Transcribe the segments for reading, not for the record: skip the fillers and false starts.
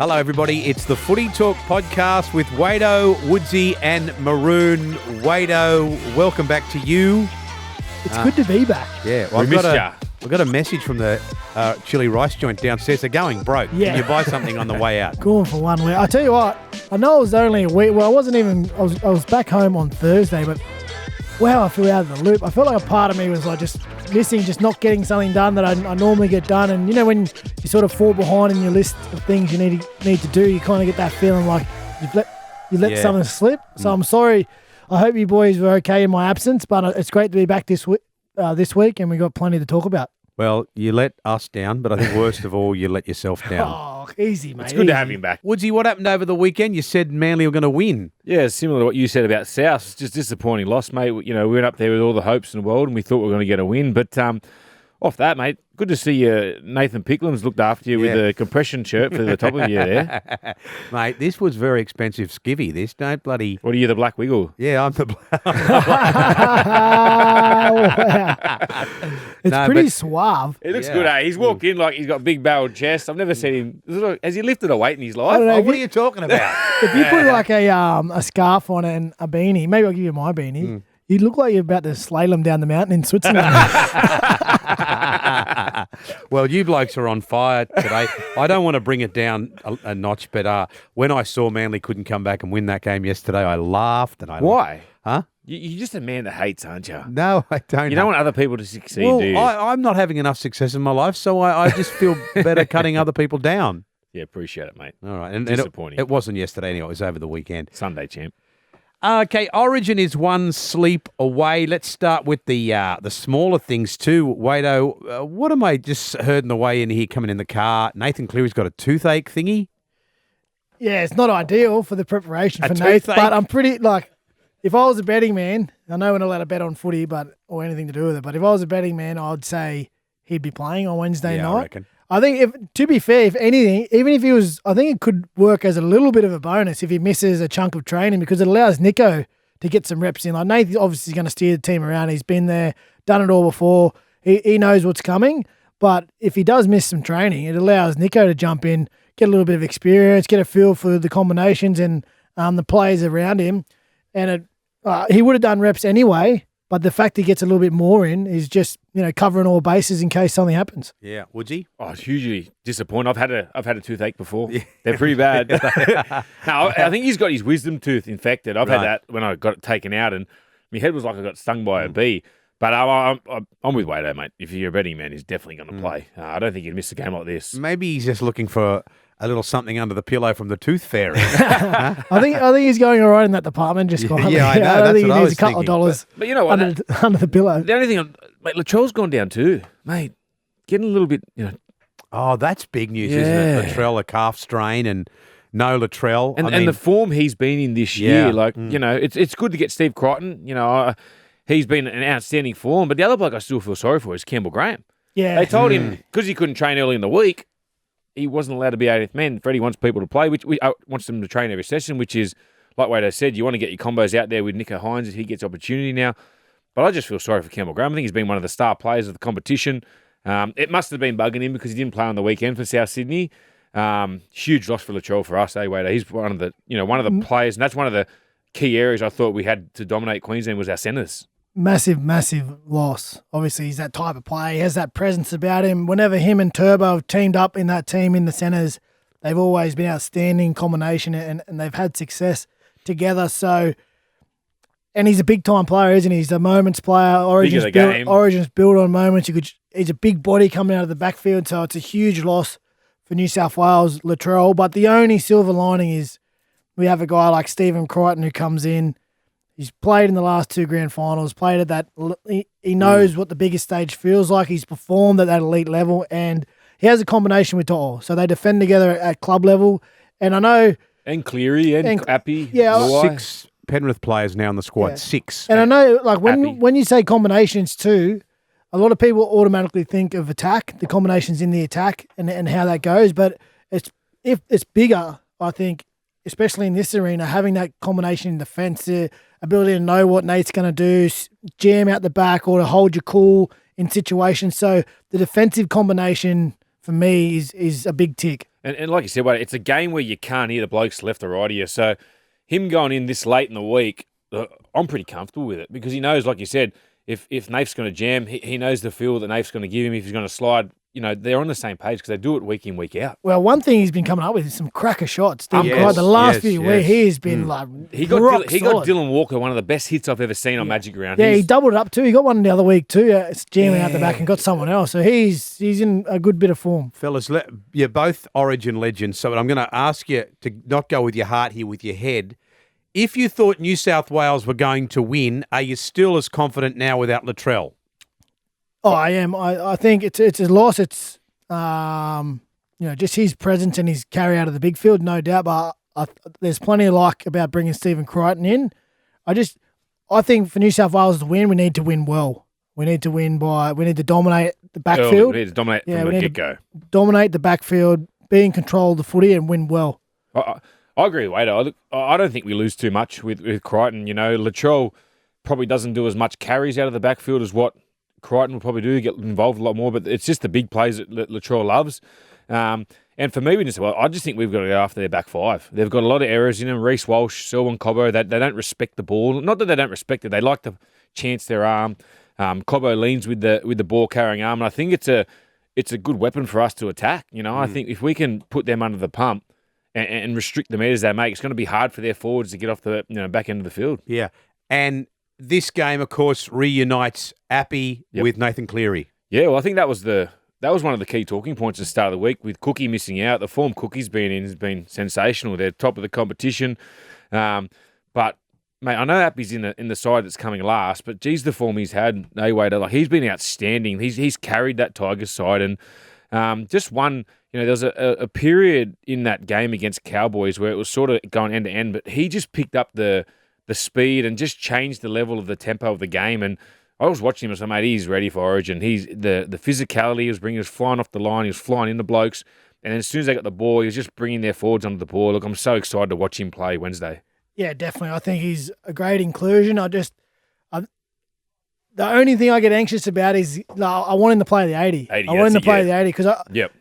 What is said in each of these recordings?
Hello, everybody. It's the Footy Talk podcast with Wado, Woodsy, and Maroon. Wado, welcome back to you. It's good to be back. Yeah, well, We missed ya. We've got a message from the chili rice joint downstairs. They're going broke. Yeah. Can you buy something on the way out? Going for 1 week. I tell you what, I know it was only a week. Well, I wasn't even. I was back home on Thursday, but wow, I feel out of the loop. I felt like a part of me was like just missing, just not getting something done that I normally get done. And you know when you sort of fall behind in your list of things you need to do, you kind of get that feeling like you let something slip. So I'm sorry. I hope you boys were okay in my absence, but it's great to be back this week, and we got plenty to talk about. Well, you let us down, but I think worst of all, you let yourself down. Oh, easy, mate. It's good to have him back. Woodsy, what happened over the weekend? You said Manly were going to win. Yeah, similar to what you said about South. It's just disappointing loss, mate. You know, we went up there with all the hopes in the world and we thought we were going to get a win. But off that, mate, good to see Nathan Picklam's looked after you with a compression shirt for the top of you there. Mate, this was very expensive skivvy. This don't bloody... What are you, the Black Wiggle? Yeah, I'm the... Wow. It's pretty suave. It looks good, eh? He's walked in like he's got a big barreled chest. I've never seen him. Has he lifted a weight in his life? I don't know. Oh, what are you talking about? If you put like a scarf on and a beanie, maybe I'll give you my beanie. You look like you're about to slalom down the mountain in Switzerland. Well, you blokes are on fire today. I don't want to bring it down a notch, but when I saw Manly couldn't come back and win that game yesterday, I laughed. And Why? Huh? You're just a man that hates, aren't you? No, I don't. You don't want other people to succeed, Well, do you? I'm not having enough success in my life, so I just feel better cutting other people down. Yeah, appreciate it, mate. All right. And Disappointing. It wasn't yesterday anyway. It was over the weekend. Sunday, champ. Okay, Origin is one sleep away. Let's start with the smaller things too. Wado, what am I just heard in the way in here coming in the car? Nathan Cleary's got a toothache thingy. Yeah, it's not ideal for the preparation A for Nate, toothache? but I'm pretty like, if I was a betting man, I know we're not allowed to bet on footy, or anything to do with it. But if I was a betting man, I'd say he'd be playing on Wednesday Yeah, night. I reckon. I think, to be fair, if anything, even if he was, I think it could work as a little bit of a bonus if he misses a chunk of training because it allows Nico to get some reps in. Like Nathan obviously is going to steer the team around. He's been there, done it all before. He knows what's coming. But if he does miss some training, it allows Nico to jump in, get a little bit of experience, get a feel for the combinations and the players around him. And he would have done reps anyway, but the fact he gets a little bit more in is just, covering all bases in case something happens. Yeah, Woodsy? Oh, it's hugely disappointing. I've had a toothache before. Yeah. They're pretty bad. No, I think he's got his wisdom tooth infected. I've had that when I got it taken out, and my head was like I got stung by a bee. But I'm with Wado, mate. If you're a betting man, he's definitely going to play. I don't think he'd miss a game like this. Maybe he's just looking for a little something under the pillow from the tooth fairy. I think he's going all right in that department. Just quietly. Yeah, I know. I don't think That's what he I needs was a couple of dollars But you know what? under the pillow. The only thing, mate, Latrell's gone down too, mate. Getting a little bit, Oh, that's big news, isn't Yeah. it? Latrell, a calf strain, and no Latrell. and the form he's been in this year, it's good to get Steve Crichton. He's been an outstanding form. But the other bloke I still feel sorry for is Campbell Graham. Yeah. They told him because he couldn't train early in the week, he wasn't allowed to be 80th man. Freddie wants people to play, which wants them to train every session, which is, like Wado said, you want to get your combos out there with Nico Hines if he gets opportunity now. But I just feel sorry for Campbell Graham. I think he's been one of the star players of the competition. It must have been bugging him because he didn't play on the weekend for South Sydney. Huge loss for Latrell for us, Wado. He's one of the players, and that's one of the key areas I thought we had to dominate Queensland was our centres. Massive, massive loss. Obviously, he's that type of player. He has that presence about him. Whenever him and Turbo have teamed up in that team in the centres, they've always been outstanding combination and they've had success together. So, and he's a big-time player, isn't he? He's a moments player. Origin's built on moments. He's a big body coming out of the backfield, so it's a huge loss for New South Wales, Latrell. But the only silver lining is we have a guy like Stephen Crichton who comes in. He's played in the last two grand finals, played at that. He knows what the biggest stage feels like. He's performed at that elite level, and he has a combination with To'o. So they defend together at club level. And I know... And Cleary and Appy. Yeah. Luai. 6 Penrith players now in the squad. Yeah. 6. And I know, like, Happy. when you say combinations too, a lot of people automatically think of attack, the combinations in the attack and how that goes. But if it's bigger, I think, especially in this arena, having that combination in defence, the ability to know what Nate's going to do, jam out the back or to hold your cool in situations. So the defensive combination for me is a big tick. And like you said, it's a game where you can't hear the blokes left or right of you. So him going in this late in the week, I'm pretty comfortable with it because he knows, like you said, if Naif's going to jam, he knows the feel that Naif's going to give him. If he's going to slide, they're on the same page because they do it week in, week out. Well, one thing he's been coming up with is some cracker shots. The Yes, last few yes. weeks, he's been He rock got solid. Dylan Walker, one of the best hits I've ever seen on Magic Round. Yeah, he doubled it up too. He got one the other week too. It's jamming out the back and got someone else. So he's in a good bit of form. Fellas, you're both Origin legends, so I'm going to ask you to not go with your heart here, with your head. If you thought New South Wales were going to win, are you still as confident now without Latrell? Oh, I am. I think it's a loss. It's just his presence and his carry out of the big field, no doubt. But there's plenty of like about bringing Stephen Crichton in. I think for New South Wales to win, we need to win well. We need to dominate the backfield. We need to dominate from the get-go. Dominate the backfield, be in control of the footy and win well. I agree with Wade. I don't think we lose too much with Crichton. Latrell probably doesn't do as much carries out of the backfield as what Crichton will probably do, get involved a lot more, but it's just the big plays that Latrell loves. And for me, I just think we've got to go after their back five. They've got a lot of errors in them. Reece Walsh, Selwyn Cobbo, they don't respect the ball. Not that they don't respect it. They like to chance their arm. Cobbo leans with the ball carrying arm, and I think it's a good weapon for us to attack. I think if we can put them under the pump and restrict the meters they make, it's going to be hard for their forwards to get off the back end of the field. Yeah, and this game, of course, reunites Appy with Nathan Cleary. Yeah, well, I think that was one of the key talking points at the start of the week with Cookie missing out. The form Cookie's been in has been sensational. They're top of the competition. But, mate, I know Appy's in the side that's coming last, but geez, the form he's had, he's been outstanding. He's carried that Tigers side and just one, there was a period in that game against Cowboys where it was sort of going end to end, but he just picked up the speed and just changed the level of the tempo of the game. And I was watching him and said, mate, he's ready for Origin. He's the physicality he was bringing, he was flying off the line, he was flying into blokes. And then as soon as they got the ball, he was just bringing their forwards onto the ball. Look, I'm so excited to watch him play Wednesday. Yeah, definitely. I think he's a great inclusion. The only thing I get anxious about is I want him to play the 80. I want him to play the 80 because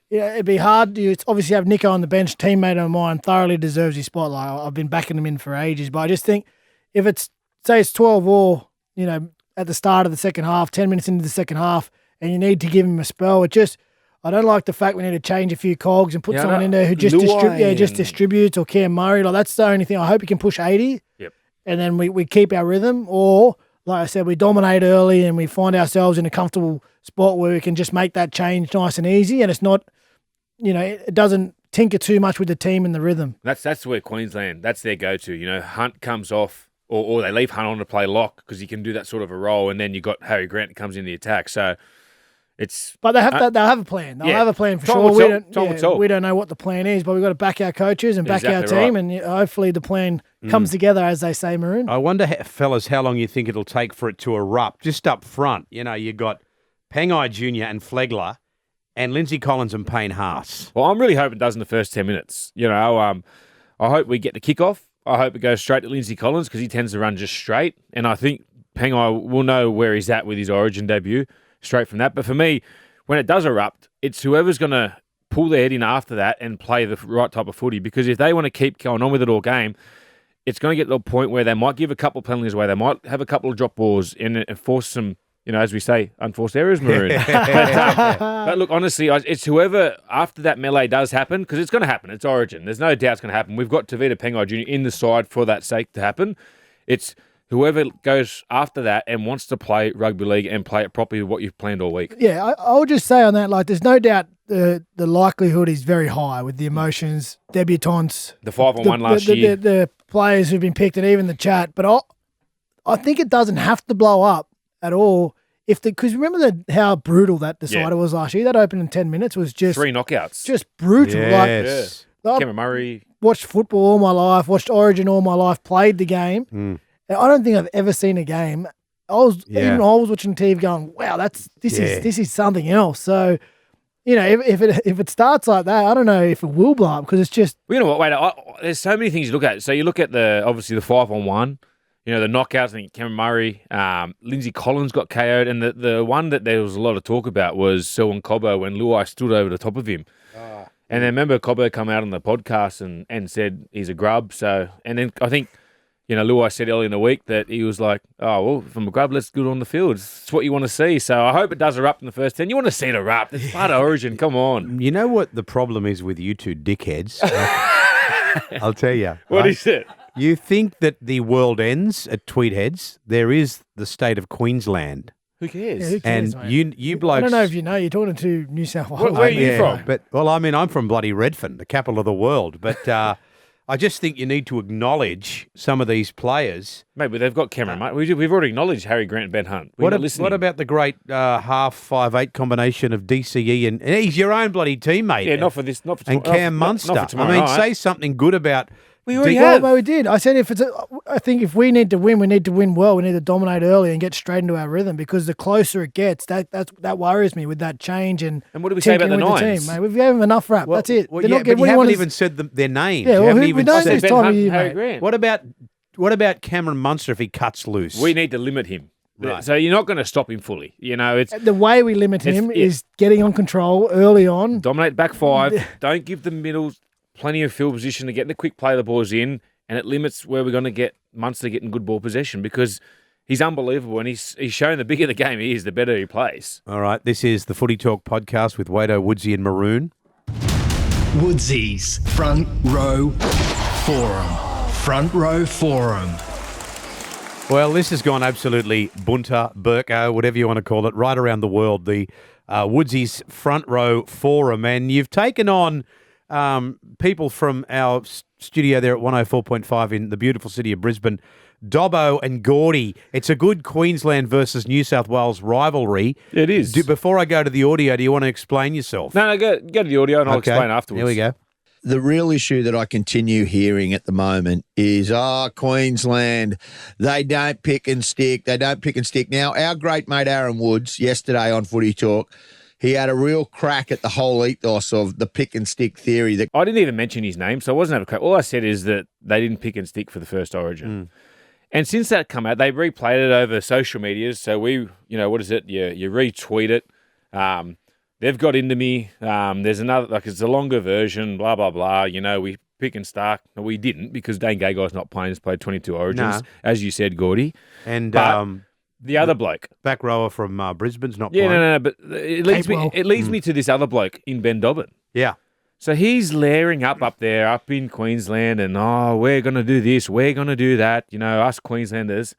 it'd be hard. You obviously have Nico on the bench, teammate of mine, thoroughly deserves his spot. Like, I've been backing him in for ages, but I just think if it's 12 or at the start of the second half, 10 minutes into the second half, and you need to give him a spell, I don't like the fact we need to change a few cogs and put someone in there who just distributes, or Cam Murray. Like, that's the only thing. I hope he can push 80, and then we keep our rhythm. Or, like I said, we dominate early and we find ourselves in a comfortable spot where we can just make that change nice and easy, and it's not, it doesn't tinker too much with the team and the rhythm. That's where Queensland, that's their go-to. Hunt comes off, or they leave Hunt on to play lock because he can do that sort of a role, and then you got Harry Grant that comes in the attack. So but they'll have a plan. They'll have a plan for sure. We don't know what the plan is, but we've got to back our coaches and back our team, and hopefully the plan comes together, as they say, Maroon. I wonder, fellas, how long you think it'll take for it to erupt. Just up front, you got Pangai Jr. and Flegler, and Lindsay Collins and Payne Haas. Well, I'm really hoping it does in the first 10 minutes. I hope we get the kickoff. I hope it goes straight to Lindsay Collins because he tends to run just straight. And I think Pangai will know where he's at with his Origin debut straight from that. But for me, when it does erupt, it's whoever's going to pull their head in after that and play the right type of footy. Because if they want to keep going on with it all game, it's going to get to a point where they might give a couple of penalties away. They might have a couple of drop balls and force some, as we say, unforced errors, Maroon. But look, honestly, it's whoever, after that melee does happen, because it's going to happen. It's Origin. There's no doubt it's going to happen. We've got Tavita Pangai Jr. in the side for that sake to happen. It's whoever goes after that and wants to play rugby league and play it properly with what you've planned all week. Yeah, I would just say on that, there's no doubt the likelihood is very high with the emotions, debutants. The 5-on-1 last year. The players who've been picked and even the chat. But I think it doesn't have to blow up at all. Because remember how brutal that decider was last year? That opened in 10 minutes was just 3 knockouts. Just brutal. Yes. Cameron Murray. Watched football all my life, watched Origin all my life, played the game. And I don't think I've ever seen a game. I was watching TV going, wow, this is something else. So, if it starts like that, I don't know if it will blow up because it's just. Well, you know what? Wait, there's so many things you look at. So you look at obviously the 5-on-1. The knockouts, I think Cameron Murray, Lindsay Collins got KO'd, and the one that there was a lot of talk about was Selwyn Cobbo when Luai stood over the top of him. And then remember Cobbo come out on the podcast and said he's a grub. So, and then I think, Luai said earlier in the week that he was like, oh, well, if I'm a grub, let's get on the field. It's what you want to see. So I hope it does erupt in the first 10. You want to see it erupt. It's part of Origin. Come on. You know what the problem is with you two dickheads? I'll tell you. What is it? You think that the world ends at Tweedheads. There is the state of Queensland. Who cares? Yeah, who cares, And mate? you blokes... I don't know if you know. You're talking to New South Wales. Where are you from? But, I'm from bloody Redfern, the capital of the world. But I just think you need to acknowledge some of these players. Maybe they've got Cameron, mate. We've already acknowledged Harry Grant and Ben Hunt. What about the great half 5'8" combination of DCE and he's your own bloody teammate? Yeah, not for this. Not for and tomorrow. Cam Munster. Not for tomorrow night. Say something good about. We already Well, have. we did. I said I think if we need to win, we need to win well. We need to dominate early and get straight into our rhythm because the closer it gets, that worries me with that change and. And what do we say about the tinkering with Nines? team, mate. We've given them enough rap. That's it. Well, They're yeah, not but getting- you what do haven't want us- even said their names. Yeah, you well, haven't we even don't said. this Ben time of Hunt and year, Harry mate. Grant. What about Cameron Munster if he cuts loose? We need to limit him. Right. So you're not going to stop him fully. It's The way we limit him It's- is getting on control early on. dominate back five. Don't give the middles plenty of field position to get the quick play the balls in, and it limits where we're going to get Munster getting good ball possession because he's unbelievable and he's shown the bigger the game he is, the better he plays. All right, this is the Footy Talk podcast with Wado, Woodsy and Maroon. Woodsy's Front Row Forum. Front Row Forum. Well, this has gone absolutely bunter, Burko, whatever you want to call it, right around the world, the Woodsy's Front Row Forum. And you've taken on people from our studio there at 104.5 in the beautiful city of Brisbane, Dobbo and Gordy. It's a good Queensland versus New South Wales rivalry. It is. Before I go to the audio, do you want to explain yourself? No, go to the audio and I'll Okay, explain afterwards. Here we go. The real issue that I continue hearing at the moment is, Queensland, they don't pick and stick. They don't pick and stick. Now, our great mate Aaron Woods, yesterday on Footy Talk, he had a real crack at the whole ethos of the pick and stick theory. That I didn't even mention his name, so I wasn't having a crack. All I said is that they didn't pick and stick for the first Origin. And since that come out, they've replayed it over social medias. So we, what is it? You retweet it. They've got into me. There's another, it's a longer version, blah, blah, blah. We pick and stack. No, we didn't because Dane Gagai's not playing. He's played 22 Origins, as you said, Gordy. And But the other bloke. back rower from Brisbane's not Yeah, playing. no, but it leads me to this other bloke in Ben Dobbin. Yeah. So he's layering up there, up in Queensland, and we're going to do this, we're going to do that, us Queenslanders.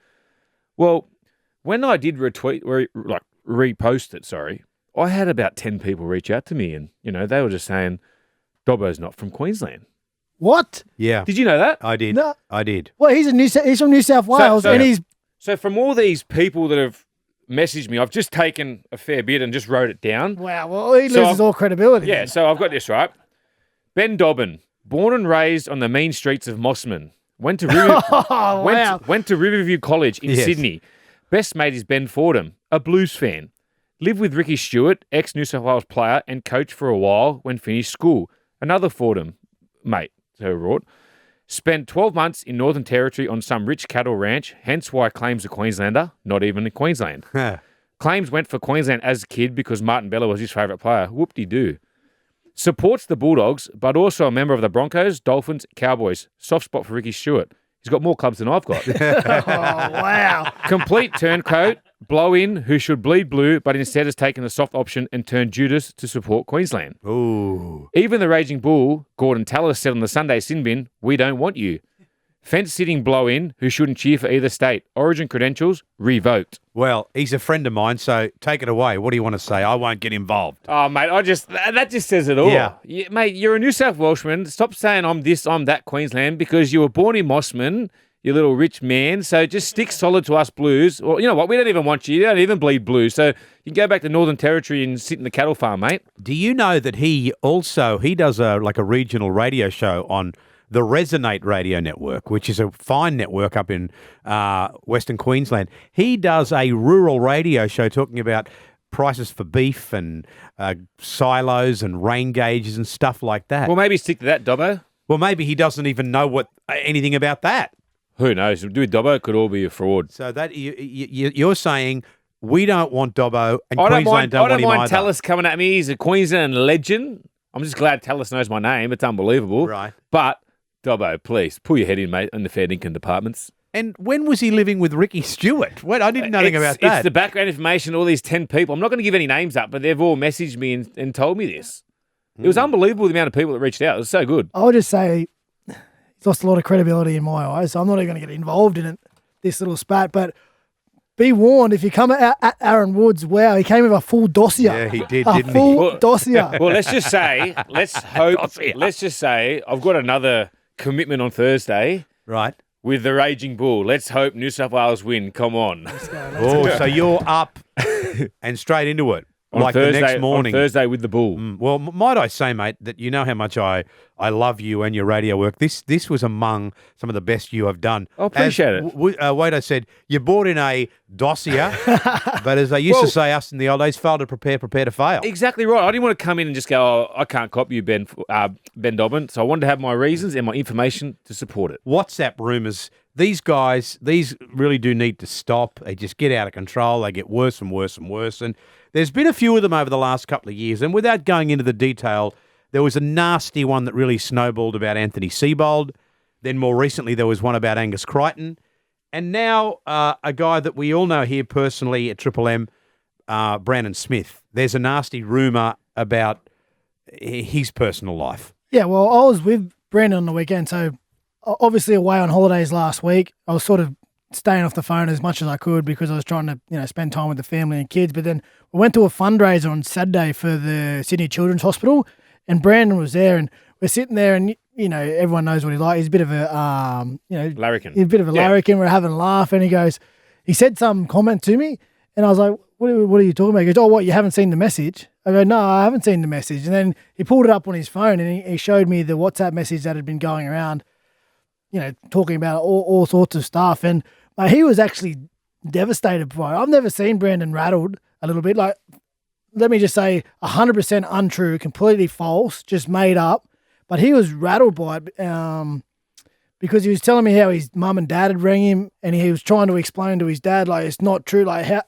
Well, when I did repost it, I had about 10 people reach out to me, and they were just saying, Dobbo's not from Queensland. What? Yeah. Did you know that? I did. No. I did. Well, he's from New South Wales, and he's So from all these people that have messaged me, I've just taken a fair bit and just wrote it down. wow. Well, he So loses all credibility. Yeah, so I've got this right. Ben Dobbin, born and raised on the mean streets of Mossman, went to went to Riverview College in Yes. Sydney. Best mate is Ben Fordham, a Blues fan. Lived with Ricky Stewart, ex-New South Wales player and coach for a while when finished school. Another Fordham mate, so wrote. Spent 12 months in Northern Territory on some rich cattle ranch, hence why claims a Queenslander, not even in Queensland. Claims went for Queensland as a kid because Martin Bella was his favourite player. Whoop-de-doo. Supports the Bulldogs, but also a member of the Broncos, Dolphins, Cowboys. Soft spot for Ricky Stewart. He's got more clubs than I've got. Wow. Complete turncoat, blow-in, who should bleed blue, but instead has taken the soft option and turned Judas to support Queensland. Ooh. Even the Raging Bull, Gordon Tallis, said on the Sunday sin bin, we don't want you. Fence-sitting blow-in, who shouldn't cheer for either state. Origin credentials, revoked. Well, he's a friend of mine, so take it away. What do you want to say? I won't get involved. Oh, mate, that just says it all. Yeah. Mate, you're a New South Welshman. Stop saying I'm this, I'm that Queensland because you were born in Mossman, you little rich man. So just stick solid to us Blues. Well, you know what? We don't even want you. You don't even bleed blue. So you can go back to Northern Territory and sit in the cattle farm, mate. Do you know that he does a regional radio show on the Resonate Radio Network, which is a fine network up in Western Queensland. He does a rural radio show talking about prices for beef and silos and rain gauges and stuff like that. Well, maybe stick to that, Dobbo. Well, maybe he doesn't even know anything about that. Who knows? With Dobbo, it could all be a fraud. So that you're saying we don't want Dobbo and I Queensland don't want don't him mind either. Tallis coming at me. He's a Queensland legend. I'm just glad Tallis knows my name. It's unbelievable. Right. But, Dobbo, please, pull your head in, mate, in the fair dinkum departments. And when was he living with Ricky Stewart? Wait, I didn't know anything about that. It's the background information, all these 10 people. I'm not going to give any names up, but they've all messaged me and told me this. It was unbelievable the amount of people that reached out. It was so good. I'll just say he's lost a lot of credibility in my eyes, so I'm not even going to get involved in it, this little spat. But be warned, if you come at Aaron Woods, wow, he came with a full dossier. Yeah, he did, a didn't full he? dossier. Well, let's just say, let's just say I've got another commitment on Thursday Right. with the Raging Bull. Let's hope New South Wales win. Come on. Oh, so you're up and straight into it. On Like Thursday, the next morning. On Thursday with the Bull. Well, might I say, mate, that you know how much I love you and your radio work. This was among some of the best you have done. I appreciate it. Waito said, you brought in a dossier, but as they used to say us in the old days, fail to prepare to fail. Exactly right. I didn't want to come in and just go, I can't copy you, Ben Dobbin. So I wanted to have my reasons and my information to support it. WhatsApp rumours. These guys, these really do need to stop. They just get out of control. They get worse and worse and worse. And there's been a few of them over the last couple of years. And without going into the detail, there was a nasty one that really snowballed about Anthony Seibold. Then more recently, there was one about Angus Crichton. And now a guy that we all know here personally at Triple M, Brandon Smith. There's a nasty rumour about his personal life. Yeah, well, I was with Brandon on the weekend, so obviously away on holidays last week. I was sort of staying off the phone as much as I could because I was trying to, spend time with the family and kids. But then we went to a fundraiser on Saturday for the Sydney Children's Hospital, and Brandon was there, and we're sitting there, and everyone knows what he's like. He's a bit of a, Larrikin. He's a bit of a larrikin. We're having a laugh, and he said some comment to me, and I was like, what are you talking about? He goes, oh, what, you haven't seen the message? I go, no, I haven't seen the message. And then he pulled it up on his phone, and he showed me the WhatsApp message that had been going around, talking about all sorts of stuff. And he was actually devastated by it. I've never seen Brandon rattled a little bit. Like, let me just say 100% untrue, completely false, just made up. But he was rattled by it because he was telling me how his mum and dad had rang him, and he was trying to explain to his dad, like, it's not true. Like, how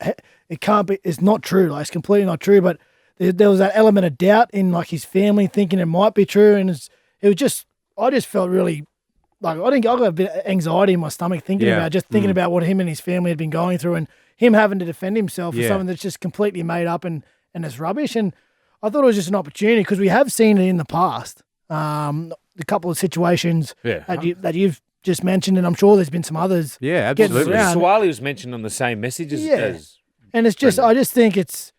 it can't be, it's not true. Like, it's completely not true. But there was that element of doubt in, like, his family thinking it might be true. And I just felt really, like, I got a bit of anxiety in my stomach thinking about what him and his family had been going through, and him having to defend himself for something that's just completely made up and it's rubbish. And I thought it was just an opportunity because we have seen it in the past. A couple of situations that you've just mentioned, and I'm sure there's been some others. Yeah, absolutely. Swali was mentioned on the same message as and it's just, I just think it's,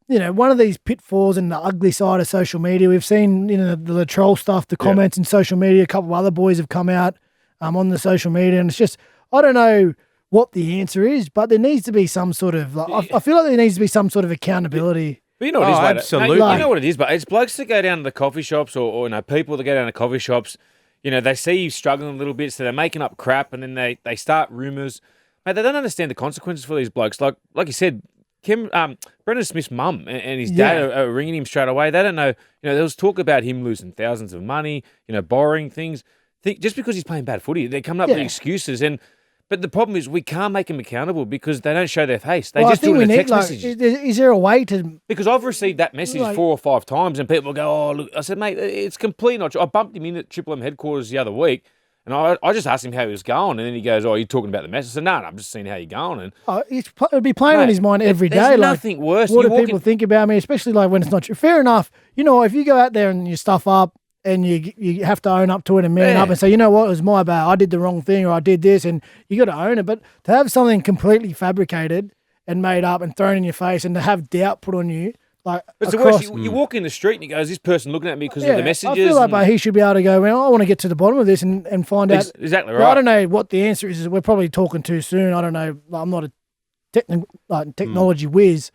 one of these pitfalls and the ugly side of social media. We've seen, the troll stuff, the comments in social media. A couple of other boys have come out on the social media, and it's just, I don't know what the answer is, but there needs to be some sort of, I feel like there needs to be some sort of accountability. But you know what it is, mate? absolutely. No, you know what it is, but it's blokes that go down to the coffee shops or people that go down to coffee shops, they see you struggling a little bit, so they're making up crap, and then they start rumours. Mate, they don't understand the consequences for these blokes. Like you said, Brendan Smith's mum and his dad are ringing him straight away. They don't know. There was talk about him losing thousands of money, borrowing things. Just because he's playing bad footy, they're coming up with excuses. But the problem is we can't make them accountable because they don't show their face. They just do it in a text message. Is there a way to... Because I've received that message 4 or 5 times, and people go, oh, look. I said, mate, it's completely not true. I bumped him in at Triple M headquarters the other week, and I just asked him how he was going, and then he goes, oh, you're talking about the message? I said, no, I'm just seeing how you're going. And it'd be playing on his mind every day. There's nothing worse. What do people think about me, especially when it's not true? Fair enough. If you go out there and you stuff up, and you have to own up to it and man up and say, you know what, it was my bad. I did the wrong thing, or I did this, and you got to own it. But to have something completely fabricated and made up and thrown in your face, and to have doubt put on you, like, it's the worst. You walk in the street and you go, is this person looking at me because of the messages? I feel like he should be able to go, well, I want to get to the bottom of this and find out. Exactly right. Well, I don't know what the answer is. We're probably talking too soon. I don't know. I'm not a technology whiz,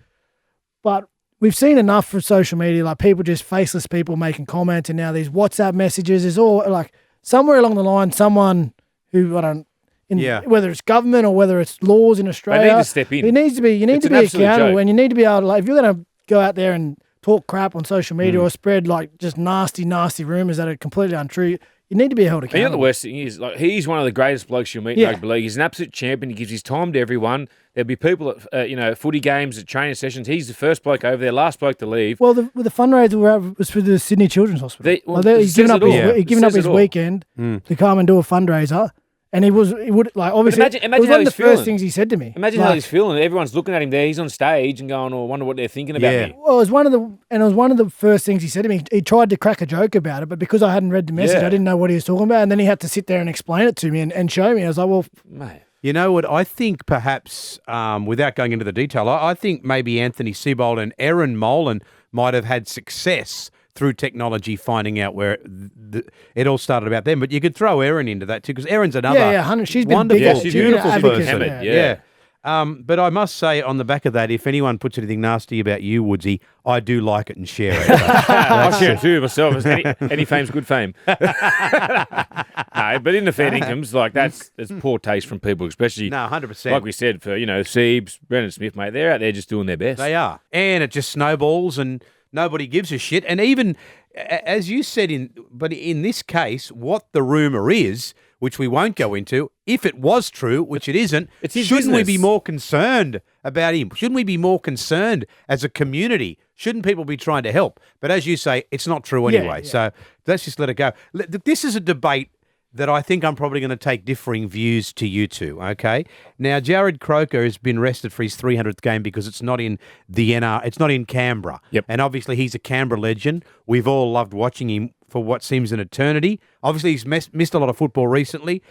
but we've seen enough from social media, like people just faceless people making comments, and now these WhatsApp messages is all like somewhere along the line, someone who whether it's government or whether it's laws in Australia, they need to step in. You need to be accountable, and you need to be able to, like, if you're going to go out there and talk crap on social media or spread like just nasty rumours that are completely untrue, you need to be held And you know accountable. the worst thing is, like, he's one of the greatest blokes you'll meet in rugby league. He's an absolute champion. He gives his time to everyone. There'll be people at footy games, at training sessions. He's the first bloke over there, last bloke to leave. Well, the fundraiser was for the Sydney Children's Hospital. He's given up his weekend to come and do a fundraiser. And he would obviously. Imagine it was how one of the he's first feeling. things he said to me. Imagine how he's feeling. Everyone's looking at him there. He's on stage and going, "Oh, I wonder what they're thinking about me." Well, it was one of the first things he said to me. He tried to crack a joke about it, but because I hadn't read the message, I didn't know what he was talking about. And then he had to sit there and explain it to me and show me. I was like, well, Mate. You know what? I think perhaps, without going into the detail, I think maybe Anthony Seibold and Erin Molan might have had success through technology finding out where it all started about them. But you could throw Erin into that too, because Erin's another she's been wonderful, big, she's been an beautiful advocate, person. yeah. But I must say, on the back of that, if anyone puts anything nasty about you, Woodsy, I do like it and share it. I'll share it too myself. Any fame's good fame. No, but in the fair incomes, like that's poor taste from people, especially. No, 100%. Like we said, for Siebes, Brendan Smith, mate, they're out there just doing their best. They are. And it just snowballs and nobody gives a shit. And even, as you said, in this case, what the rumour is, which we won't go into, if it was true, which it isn't, it's his shouldn't we business. be more concerned about him? Shouldn't we be more concerned as a community? Shouldn't people be trying to help? But as you say, it's not true anyway. Yeah. So let's just let it go. This is a debate that I think I'm probably going to take differing views to you two, okay? Now, Jared Croker has been rested for his 300th game because it's not in it's not in Canberra. Yep. And obviously he's a Canberra legend. We've all loved watching him for what seems an eternity. Obviously he's missed a lot of football recently.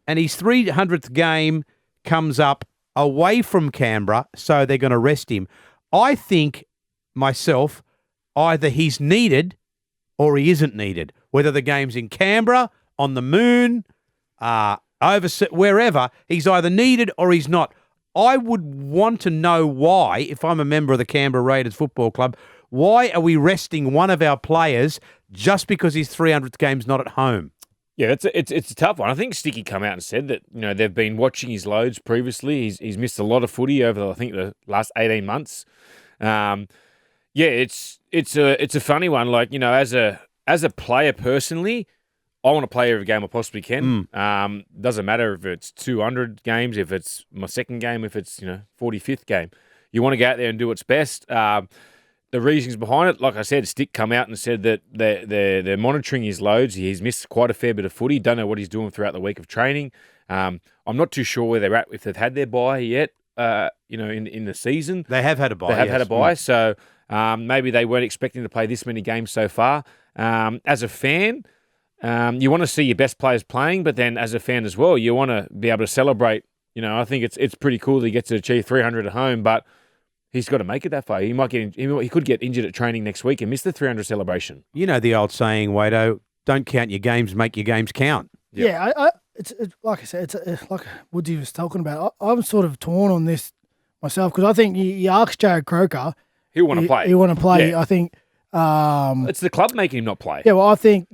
And his 300th game comes up away from Canberra, so they're going to rest him. I think, myself, either he's needed or he isn't needed. Whether the game's in Canberra, on the moon, wherever, he's either needed or he's not. I would want to know why, if I'm a member of the Canberra Raiders Football Club, why are we resting one of our players just because his 300th game's not at home? Yeah, it's a tough one. I think Sticky come out and said that they've been watching his loads previously. He's missed a lot of footy over the last 18 months. It's a funny one. Like as a player personally, I want to play every game I possibly can. Doesn't matter if it's 200 games, if it's my second game, if it's 45th game. You want to go out there and do what's best. The reasons behind it, like I said, Stick come out and said that they're monitoring his loads. He's missed quite a fair bit of footy. Don't know what he's doing throughout the week of training. I'm not too sure where they're at, if they've had their bye yet. In the season, They have had a bye. they have yes. had a bye, so maybe they weren't expecting to play this many games so far. As a fan, you want to see your best players playing, but then as a fan as well, you want to be able to celebrate. I think it's pretty cool that he gets to achieve 300 at home, but he's got to make it that far. He could get injured at training next week and miss the 300 celebration. You know the old saying, Wado, don't count your games, make your games count. Yep. Yeah, it's like I said, it's like Woodsy was talking about. I'm sort of torn on this myself because I think you ask Jared Croker, He'll want to play. He'll want to play. Yeah. I think. It's the club making him not play. Yeah, well, I think.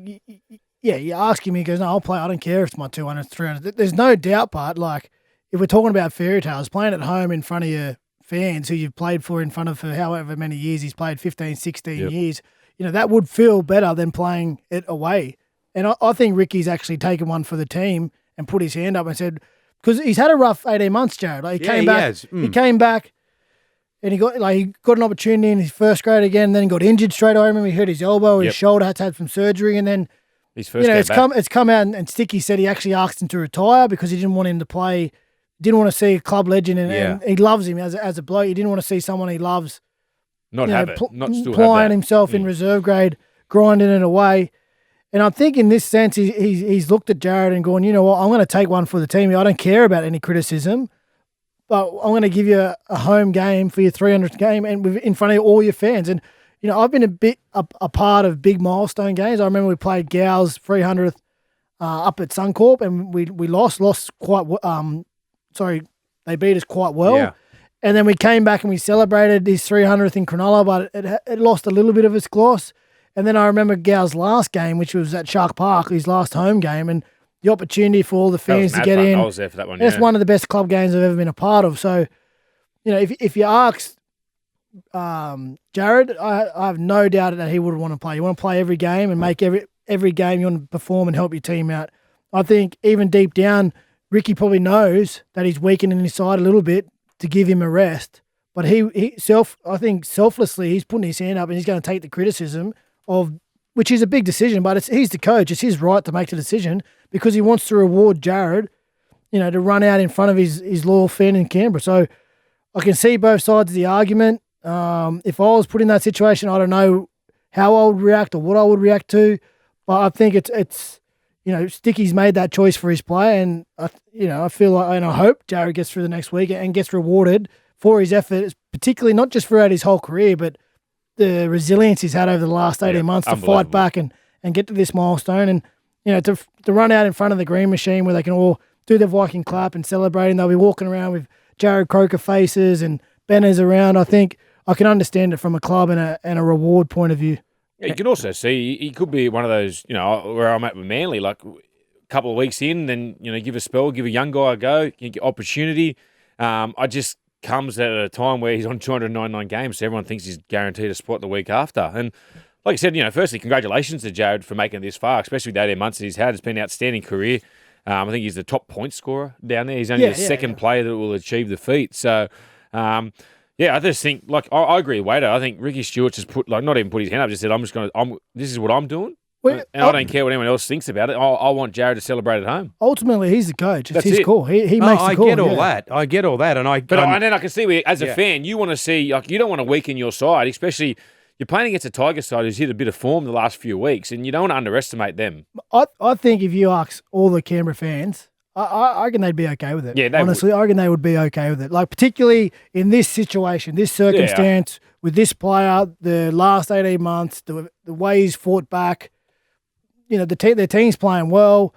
Yeah, you ask him, he goes, "No, I'll play. I don't care if it's my 200, 300." There's no doubt, but like if we're talking about fairy tales, playing at home in front of your fans who you've played for in front of for however many years he's played, 15, 16 years, that would feel better than playing it away. And I think Ricky's actually taken one for the team and put his hand up and said, because he's had a rough 18 months, Jared. Like he came back. He came back and he got an opportunity in his first grade again, then he got injured straight away. I remember he hurt his elbow, his shoulder, had to have some surgery, and then His first it's come out and Sticky said he actually asked him to retire because he didn't want him to play, didn't want to see a club legend and he loves him as a bloke. He didn't want to see someone he loves not still have plying that. himself in reserve grade, grinding it away. And I think in this sense, he's looked at Jared and gone, you know what, I'm going to take one for the team. I don't care about any criticism, but I'm going to give you a home game for your 300th game and in front of all your fans. And, I've been a part of big milestone games. I remember we played Gow's 300th up at Suncorp and we lost quite, they beat us quite well. Yeah. And then we came back and we celebrated his 300th in Cronulla, but it lost a little bit of its gloss. And then I remember Gow's last game, which was at Shark Park, his last home game, and the opportunity for all the fans to get in. I was there for that one. That's one of the best club games I've ever been a part of. So, if you ask Jared, I have no doubt that he would want to play. You want to play every game and make every game you want to perform and help your team out. I think even deep down, Ricky probably knows that he's weakening his side a little bit to give him a rest. But I think selflessly, he's putting his hand up and he's going to take the criticism of, which is a big decision, but he's the coach. It's his right to make the decision because he wants to reward Jared, to run out in front of his loyal fan in Canberra. So I can see both sides of the argument. If I was put in that situation, I don't know how I would react or what I would react to, but I think it's Sticky's made that choice for his play, and I feel like, and I hope Jared gets through the next week and gets rewarded for his effort, particularly not just throughout his whole career, but the resilience he's had over the last 18 months to fight back and get to this milestone, and to run out in front of the green machine where they can all do their Viking clap and celebrating. They'll be walking around with Jared Croker faces and banners around. I think I can understand it from a club and a reward point of view. Yeah, you can also see he could be one of those, where I'm at with Manly, like a couple of weeks in, then, give a spell, give a young guy a go, you get opportunity. I just comes at a time where he's on 299 games, so everyone thinks he's guaranteed a spot the week after. And like I said, firstly, congratulations to Jared for making it this far, especially with the 18 months that he's had. It's been an outstanding career. I think he's the top point scorer down there. He's only the second player that will achieve the feat. So, I just think, I agree with Wader. I think Ricky Stewart's just not even put his hand up, just said, this is what I'm doing. Well, and I don't care what anyone else thinks about it. I want Jared to celebrate at home. Ultimately, he's the coach. It's his call. He makes the call. I get all that. I get all that. And then I can see where, as a fan, you want to see, you don't want to weaken your side, especially you're playing against a Tigers side who's hit a bit of form the last few weeks, and you don't want to underestimate them. I think if you ask all the Canberra fans, I reckon they'd be okay with it. Yeah, honestly, I reckon they would be okay with it. Like, particularly in this situation, this circumstance, with this player, the last 18 months, the way he's fought back, their team's playing well.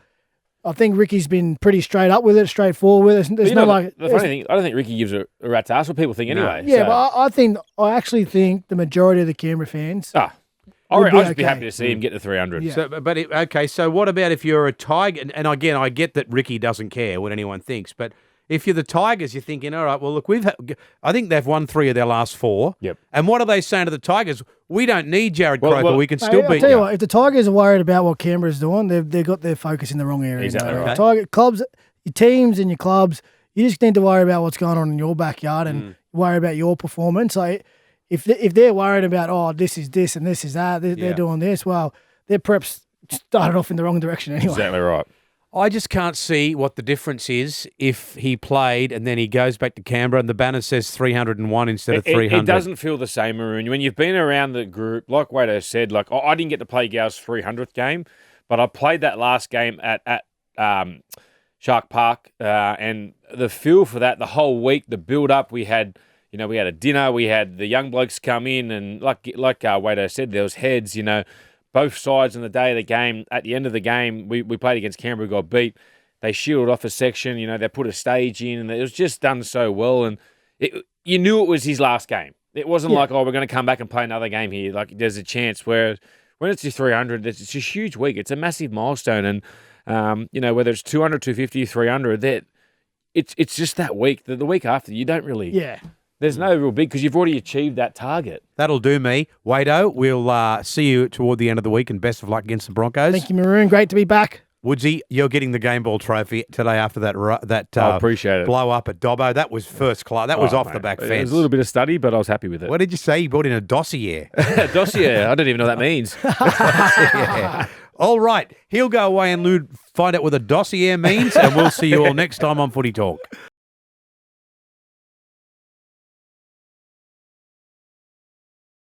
I think Ricky's been pretty straight up with it, straightforward with it. The funny thing, I don't think Ricky gives a rat's ass what people think anyway. Yeah, but I actually think the majority of the Canberra fans... I'd just be happy to see him get to 300. Yeah. So what about if you're a Tiger? And again, I get that Ricky doesn't care what anyone thinks, but if you're the Tigers, you're thinking, all right, well, look, I think they've won 3 of their last 4. Yep. And what are they saying to the Tigers? We don't need Jared Croker. We can still beat you. I'll tell you what, if the Tigers are worried about what Canberra's doing, they've got their focus in the wrong area. Exactly right. Tiger clubs, your teams and your clubs, you just need to worry about what's going on in your backyard and worry about your performance. Like, if they're worried about, this is this and this is that, they're doing this, well, their preps started off in the wrong direction anyway. Exactly right. I just can't see what the difference is if he played and then he goes back to Canberra and the banner says 301 instead of 300. It doesn't feel the same, Maroon. When you've been around the group, like Wader said, I didn't get to play Gal's 300th game, but I played that last game at Shark Park, and the feel for that, the whole week, the build-up, we had a dinner, we had the young blokes come in, and like Wader said, there was heads, both sides on the day of the game. At the end of the game, we played against Canberra, got beat. They shielded off a section, they put a stage in, and it was just done so well. And you knew it was his last game. It wasn't like, we're going to come back and play another game here. Like, there's a chance. Where when it's just 300, it's a huge week. It's a massive milestone. And, whether it's 200, 250, 300, it's just that week. The week after, you don't really... Yeah. There's no real big, because you've already achieved that target. That'll do me. Wado, we'll see you toward the end of the week, and best of luck against the Broncos. Thank you, Maroon. Great to be back. Woodsy, you're getting the game ball trophy today after that I appreciate it. Blow up at Dobbo. That was first class. That was off the back fence. It was a little bit of study, but I was happy with it. What did you say? You brought in a dossier. Dossier? I don't even know what that means. Yeah. All right. He'll go away and find out what a dossier means, and we'll see you all next time on Footy Talk.